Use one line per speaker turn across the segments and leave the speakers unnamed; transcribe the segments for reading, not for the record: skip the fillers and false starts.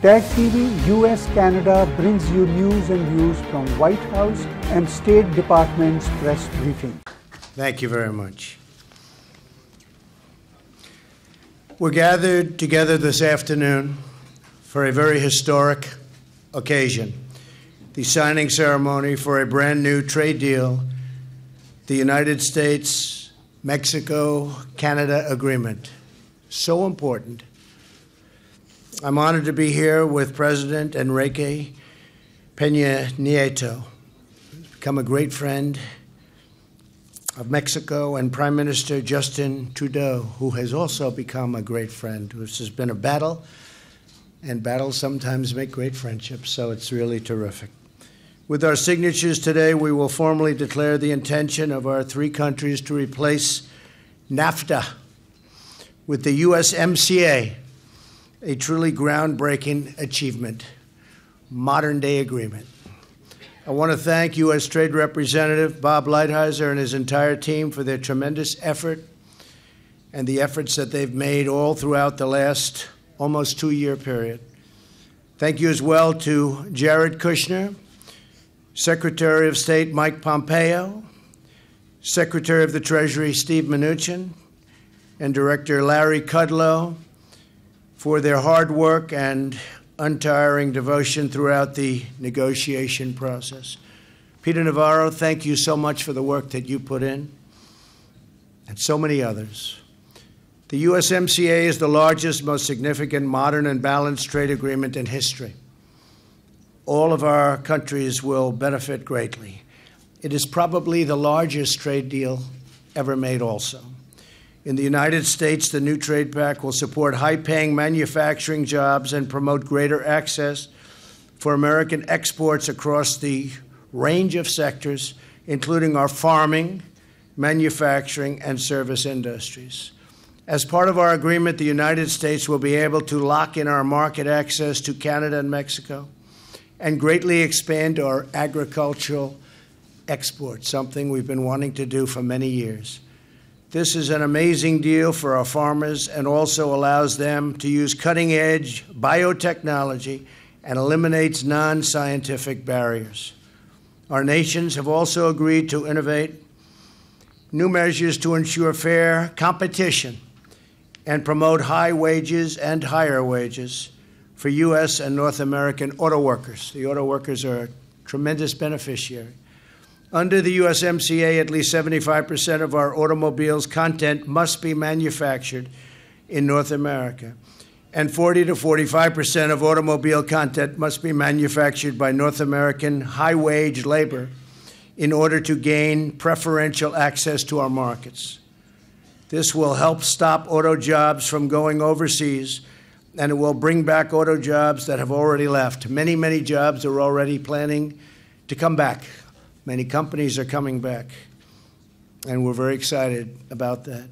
Tag TV US Canada brings you news and views from White House and State Department's press briefing.
Thank you very much. We're gathered together this afternoon for a very historic occasion, the signing ceremony for a brand new trade deal, the United States-Mexico-Canada agreement. So important. I'm honored to be here with President Enrique Peña Nieto, who's become a great friend of Mexico, and Prime Minister Justin Trudeau, who has also become a great friend. This has been a battle, and battles sometimes make great friendships, so it's really terrific. With our signatures today, we will formally declare the intention of our three countries to replace NAFTA with the USMCA, a truly groundbreaking achievement, modern-day agreement. I want to thank U.S. Trade Representative Bob Lighthizer and his entire team for their tremendous effort and the efforts that they've made all throughout the last almost two-year period. Thank you as well to Jared Kushner, Secretary of State Mike Pompeo, Secretary of the Treasury Steve Mnuchin, and Director Larry Kudlow for their hard work and untiring devotion throughout the negotiation process. Peter Navarro, thank you so much for the work that you put in, and so many others. The USMCA is the largest, most significant, modern, and balanced trade agreement in history. All of our countries will benefit greatly. It is probably the largest trade deal ever made also. In the United States, the new trade pact will support high-paying manufacturing jobs and promote greater access for American exports across the range of sectors, including our farming, manufacturing, and service industries. As part of our agreement, the United States will be able to lock in our market access to Canada and Mexico and greatly expand our agricultural exports, something we've been wanting to do for many years. This is an amazing deal for our farmers and also allows them to use cutting-edge biotechnology and eliminates non-scientific barriers. Our nations have also agreed to innovate new measures to ensure fair competition and promote high wages and higher wages for U.S. and North American auto workers. The auto workers are a tremendous beneficiary. Under the USMCA, at least 75% of our automobiles' content must be manufactured in North America, and 40 to 45% of automobile content must be manufactured by North American high-wage labor in order to gain preferential access to our markets. This will help stop auto jobs from going overseas, and it will bring back auto jobs that have already left. Many, many jobs are already planning to come back. Many companies are coming back, and we're very excited about that.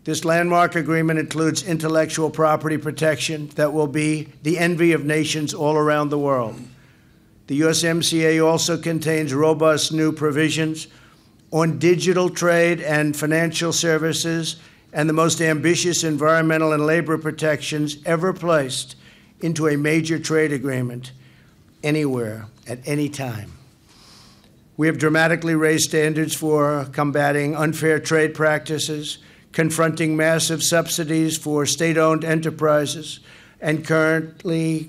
This landmark agreement includes intellectual property protection that will be the envy of nations all around the world. The USMCA also contains robust new provisions on digital trade and financial services and the most ambitious environmental and labor protections ever placed into a major trade agreement anywhere at any time. We have dramatically raised standards for combating unfair trade practices, confronting massive subsidies for state-owned enterprises, and currently,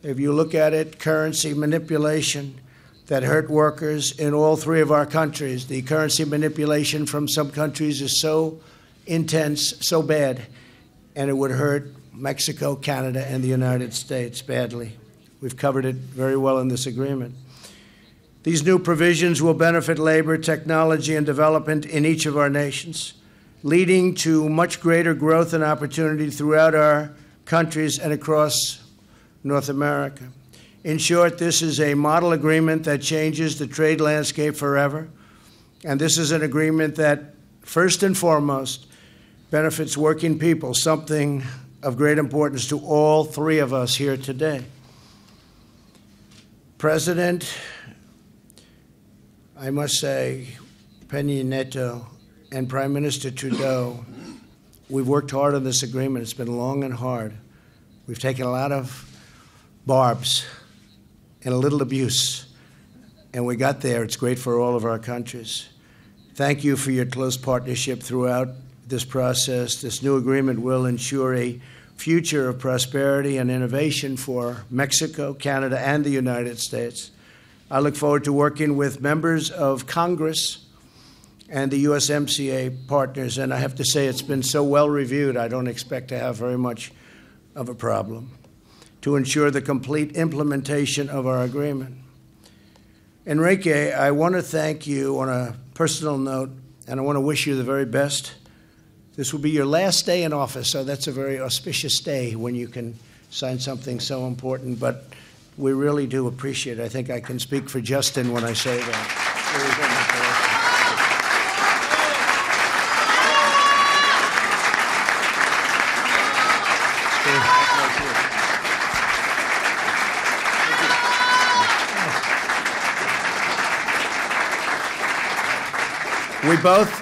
if you look at it, currency manipulation that hurt workers in all three of our countries. The currency manipulation from some countries is so intense, so bad, and it would hurt Mexico, Canada, and the United States badly. We've covered it very well in this agreement. These new provisions will benefit labor, technology, and development in each of our nations, leading to much greater growth and opportunity throughout our countries and across North America. In short, this is a model agreement that changes the trade landscape forever, and this is an agreement that, first and foremost, benefits working people, something of great importance to all three of us here today. President, I must say, Peña Nieto and Prime Minister Trudeau, we've worked hard on this agreement. It's been long and hard. We've taken a lot of barbs and a little abuse. And we got there. It's great for all of our countries. Thank you for your close partnership throughout this process. This new agreement will ensure a future of prosperity and innovation for Mexico, Canada, and the United States. I look forward to working with members of Congress and the USMCA partners, and I have to say it's been so well reviewed, I don't expect to have very much of a problem, to ensure the complete implementation of our agreement. Enrique, I want to thank you on a personal note, and I want to wish you the very best. This will be your last day in office, so that's a very auspicious day when you can sign something so important, but we really do appreciate it. I think I can speak for Justin when I say that.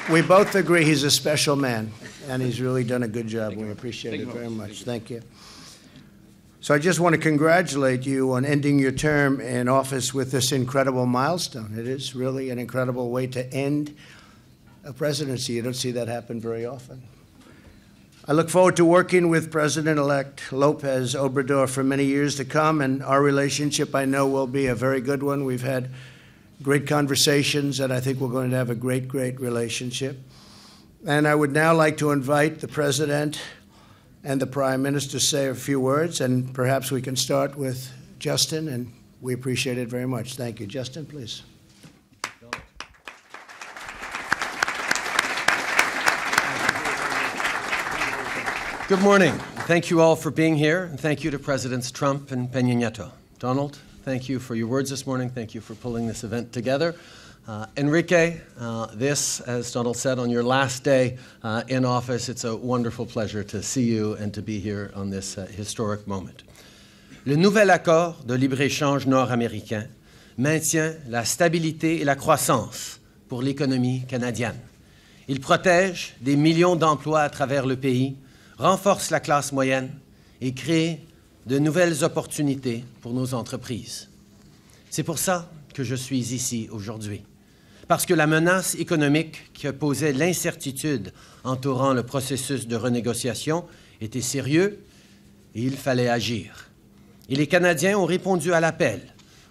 We both agree he's a special man, and he's really done a good job. We appreciate it very much. Thank you. So I just want to congratulate you on ending your term in office with this incredible milestone. It is really an incredible way to end a presidency. You don't see that happen very often. I look forward to working with President-elect López Obrador for many years to come, and our relationship, I know, will be a very good one. We've had great conversations, and I think we're going to have a great, great relationship. And I would now like to invite the President and the Prime Minister to say a few words, and perhaps we can start with Justin, and we appreciate it very much. Thank you. Justin, please.
Good morning. Thank you all for being here, and thank you to Presidents Trump and Peña Nieto. Donald, thank you for your words this morning. Thank you for pulling this event together. Enrique, this, as Donald said, on your last day in office, it's a wonderful pleasure to see you and to be here on this historic moment. Le nouvel accord de libre-échange nord-américain maintient la stabilité et la croissance pour l'économie canadienne. Il protège des millions d'emplois à travers le pays, renforce la classe moyenne et crée de nouvelles opportunités pour nos entreprises. C'est pour ça que je suis ici aujourd'hui. Parce que la menace économique qui posait l'incertitude entourant le processus de renégociation était sérieux et il fallait agir. Et les Canadiens ont répondu à l'appel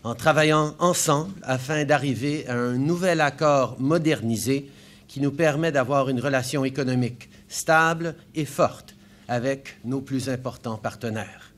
en travaillant ensemble afin d'arriver à un nouvel accord modernisé qui nous permet d'avoir une relation économique stable et forte avec nos plus importants partenaires.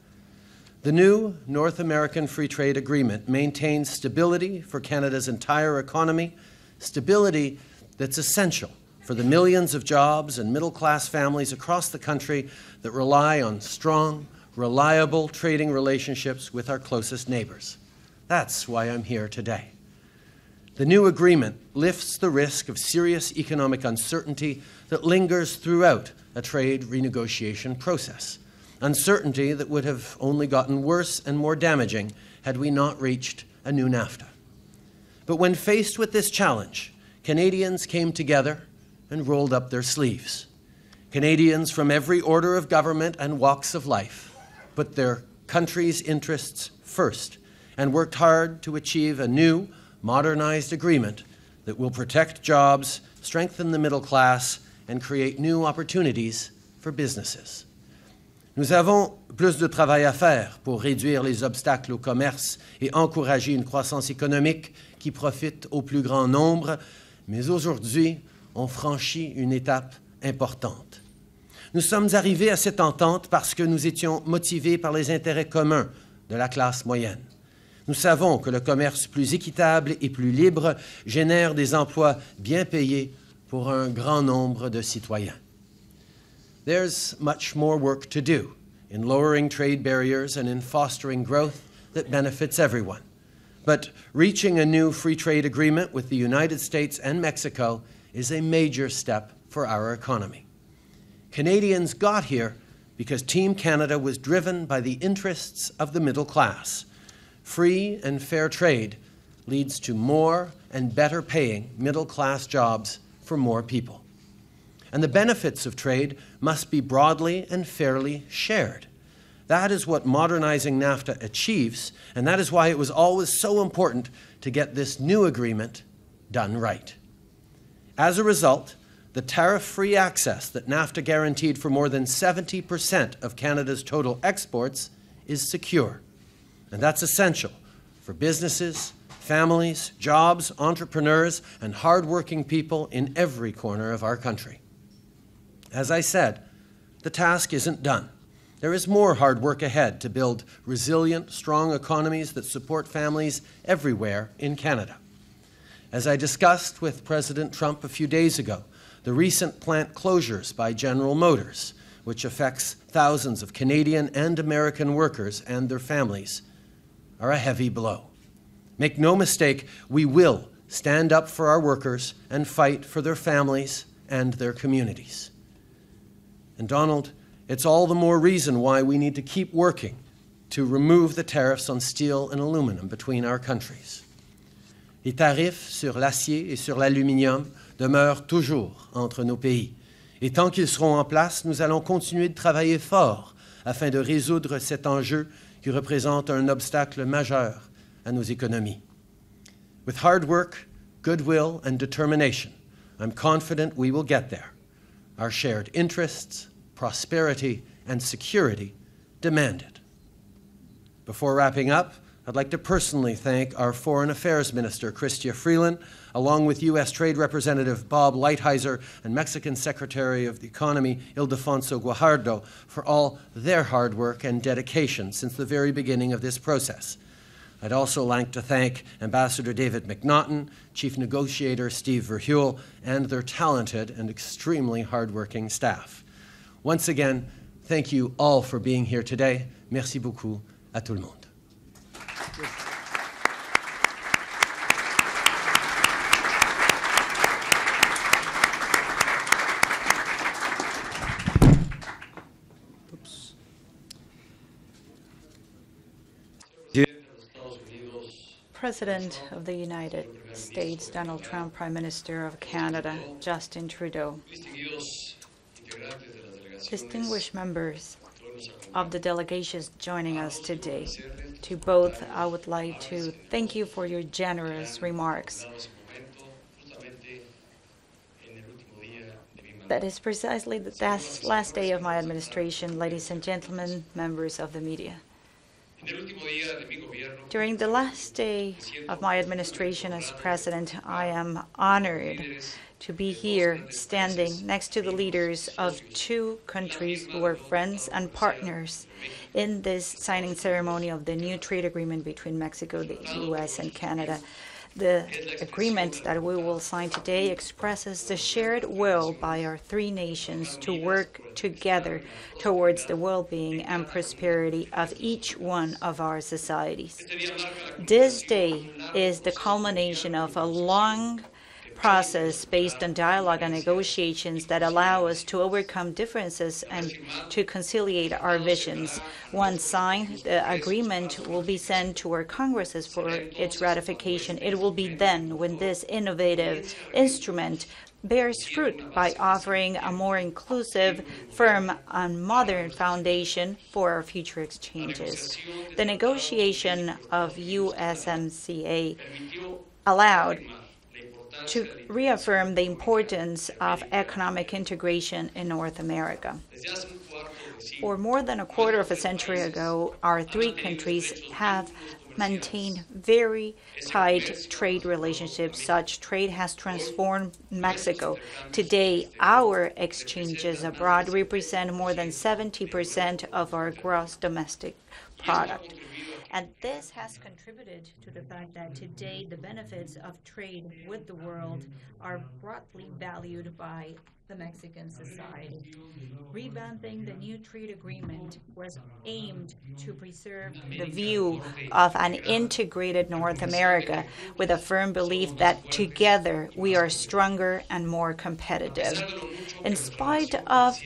The new North American Free Trade Agreement maintains stability for Canada's entire economy, stability that's essential for the millions of jobs and middle-class families across the country that rely on strong, reliable trading relationships with our closest neighbors. That's why I'm here today. The new agreement lifts the risk of serious economic uncertainty that lingers throughout a trade renegotiation process, uncertainty that would have only gotten worse and more damaging had we not reached a new NAFTA. But when faced with this challenge, Canadians came together and rolled up their sleeves. Canadians from every order of government and walks of life put their country's interests first and worked hard to achieve a new, modernized agreement that will protect jobs, strengthen the middle class, and create new opportunities for businesses. Nous avons plus de travail à faire pour réduire les obstacles au commerce et encourager une croissance économique qui profite au plus grand nombre, mais aujourd'hui, on franchit une étape importante. Nous sommes arrivés à cette entente parce que nous étions motivés par les intérêts communs de la classe moyenne. Nous savons que le commerce plus équitable et plus libre génère des emplois bien payés pour un grand nombre de citoyens. There's much more work to do in lowering trade barriers and in fostering growth that benefits everyone. But reaching a new free trade agreement with the United States and Mexico is a major step for our economy. Canadians got here because Team Canada was driven by the interests of the middle class. Free and fair trade leads to more and better paying middle-class jobs for more people. And the benefits of trade must be broadly and fairly shared. That is what modernizing NAFTA achieves, and that is why it was always so important to get this new agreement done right. As a result, the tariff-free access that NAFTA guaranteed for more than 70% of Canada's total exports is secure. And that's essential for businesses, families, jobs, entrepreneurs, and hardworking people in every corner of our country. As I said, the task isn't done. There is more hard work ahead to build resilient, strong economies that support families everywhere in Canada. As I discussed with President Trump a few days ago, the recent plant closures by General Motors, which affects thousands of Canadian and American workers and their families, are a heavy blow. Make no mistake, we will stand up for our workers and fight for their families and their communities. And Donald, it's all the more reason why we need to keep working to remove the tariffs on steel and aluminum between our countries. Les tarifs sur l'acier et sur l'aluminium demeurent toujours entre nos pays. Et tant qu'ils seront en place, nous allons continuer de travailler fort afin de résoudre cet enjeu qui représente un obstacle majeur à nos économies. With hard work, goodwill, and determination, I'm confident we will get there. Our shared interests, prosperity, and security demand it. Before wrapping up, I'd like to personally thank our Foreign Affairs Minister, Chrystia Freeland, along with U.S. Trade Representative Bob Lighthizer and Mexican Secretary of the Economy, Ildefonso Guajardo, for all their hard work and dedication since the very beginning of this process. I'd also like to thank Ambassador David McNaughton, Chief Negotiator Steve Verheuel, and their talented and extremely hardworking staff. Once again, thank you all for being here today. Merci beaucoup à tout le monde.
President of the United States, Donald Trump, Prime Minister of Canada, Justin Trudeau, distinguished members of the delegations joining us today, to both, I would like to thank you for your generous remarks. That is precisely the last day of my administration, ladies and gentlemen, members of the media. During the last day of my administration as president, I am honored to be here standing next to the leaders of two countries who are friends and partners in this signing ceremony of the new trade agreement between Mexico, the U.S., and Canada. The agreement that we will sign today expresses the shared will by our three nations to work together towards the well-being and prosperity of each one of our societies. This day is the culmination of a long process based on dialogue and negotiations that allow us to overcome differences and to conciliate our visions. Once signed, the agreement will be sent to our Congresses for its ratification. It will be then when this innovative instrument bears fruit by offering a more inclusive, firm, and modern foundation for our future exchanges. The negotiation of USMCA allowed to reaffirm the importance of economic integration in North America. For more than a quarter of a century ago, our three countries have maintained very tight trade relationships. Such trade has transformed Mexico. Today, our exchanges abroad represent more than 70% of our gross domestic product. And this has contributed to the fact that today the benefits of trade with the world are broadly valued by the Mexican society. Revamping the new trade agreement was aimed to preserve the view of an integrated North America with a firm belief that together we are stronger and more competitive. In spite of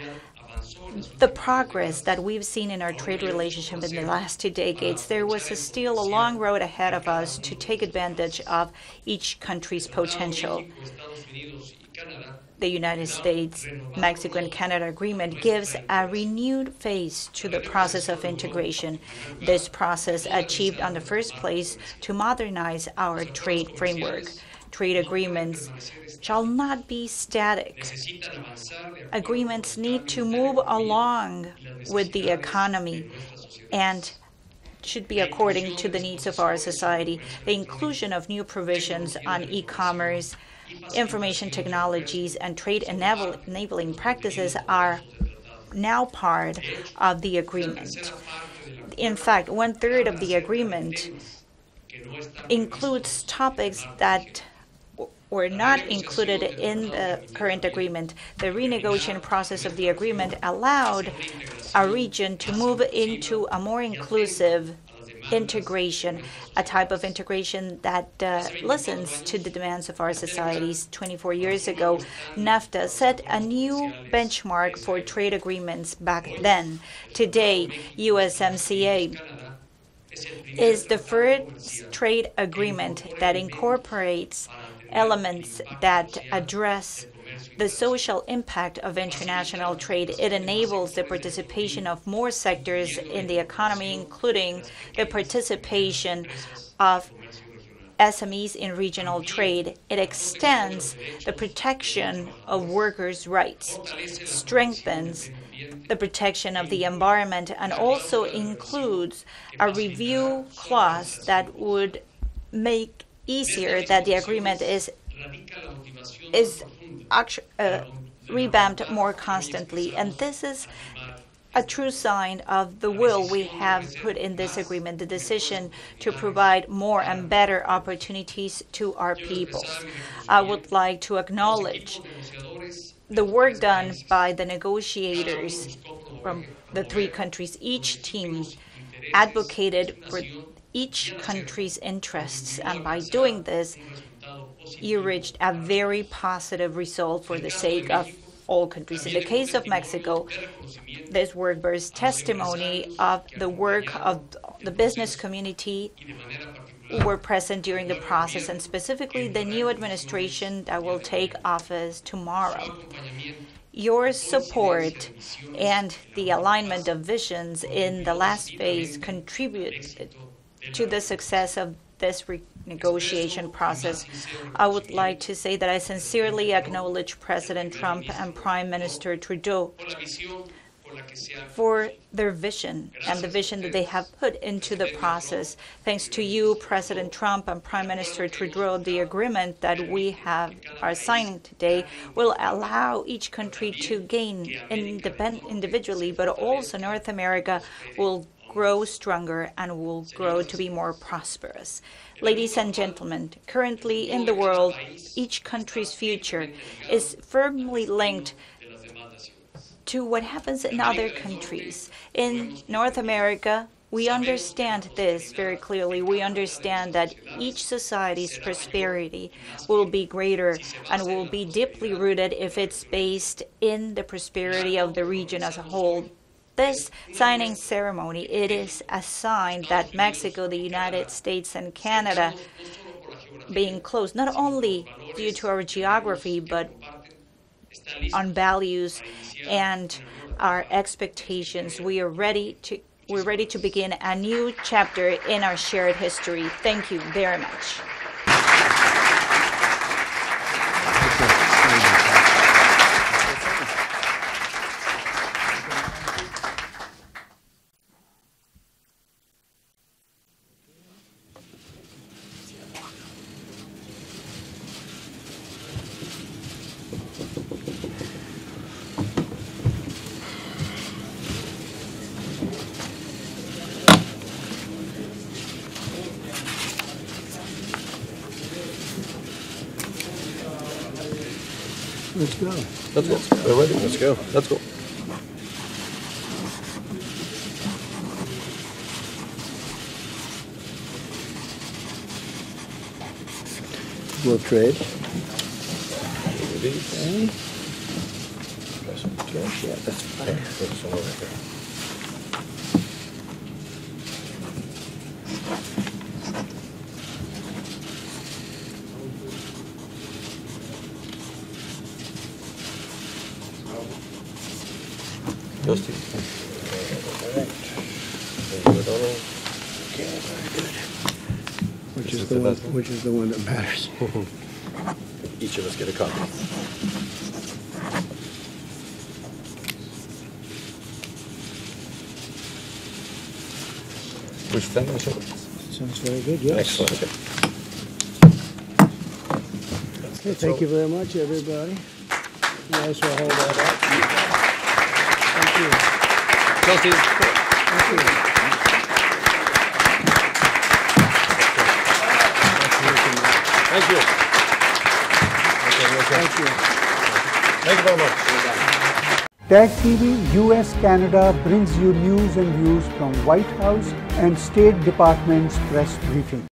the progress that we've seen in our trade relationship in the last 2 decades, there was still a long road ahead of us to take advantage of each country's potential. The United States, Mexico, and Canada agreement gives a renewed phase to the process of integration. This process achieved in the first place to modernize our trade framework. Trade agreements shall not be static. Agreements need to move along with the economy and should be according to the needs of our society. The inclusion of new provisions on e-commerce, information technologies, and trade enabling practices are now part of the agreement. In fact, 1/3 of the agreement includes topics that were not included in the current agreement. The renegotiation process of the agreement allowed our region to move into a more inclusive integration, a type of integration that listens to the demands of our societies. 24 years ago, NAFTA set a new benchmark for trade agreements back then. Today, USMCA is the first trade agreement that incorporates elements that address the social impact of international trade. It enables the participation of more sectors in the economy, including the participation of SMEs in regional trade. It extends the protection of workers' rights, strengthens the protection of the environment, and also includes a review clause that would make easier that the agreement is revamped more constantly. And this is a true sign of the will we have put in this agreement, the decision to provide more and better opportunities to our peoples. I would like to acknowledge the work done by the negotiators from the three countries. Each team advocated for each country's interests, and by doing this, you reached a very positive result for the sake of all countries. In the case of Mexico, this work bears testimony of the work of the business community who were present during the process, and specifically the new administration that will take office tomorrow. Your support and the alignment of visions in the last phase contributed to the success of this negotiation process. I would like to say that I sincerely acknowledge President Trump and Prime Minister Trudeau for their vision and the vision that they have put into the process. Thanks to you, President Trump and Prime Minister Trudeau, the agreement that we are signing today will allow each country to gain individually, but also North America will grow stronger and will grow to be more prosperous. Ladies and gentlemen, currently in the world, each country's future is firmly linked to what happens in other countries. In North America, we understand this very clearly. We understand that each society's prosperity will be greater and will be deeply rooted if it's based in the prosperity of the region as a whole. This signing ceremony, it is a sign that Mexico, the United States, and Canada being close, not only due to our geography, but on values and our expectations. We're ready to begin a new chapter in our shared history. Thank you very much.
Let's go.
Let's go. We're ready. Let's go. Let's go.
World trade.
Okay. Yeah, that's fine. Put some over here. Toasty. All right. Thank you, Donald.
Okay, very good. Which
This
is
is
the
the
one?
best one.
Which is the one that matters?
Each of us get a copy. Would you stand on the shoulder?
Sounds very good. Yes.
Excellent. Okay.
Okay, thank you very much, everybody. You guys will hold that up. Thank you.
Chelsea.
Thank you.
Thank you.
Thank you.
Thank you very much.
TAG TV US Canada brings you news and views from White House and State Department's press briefing.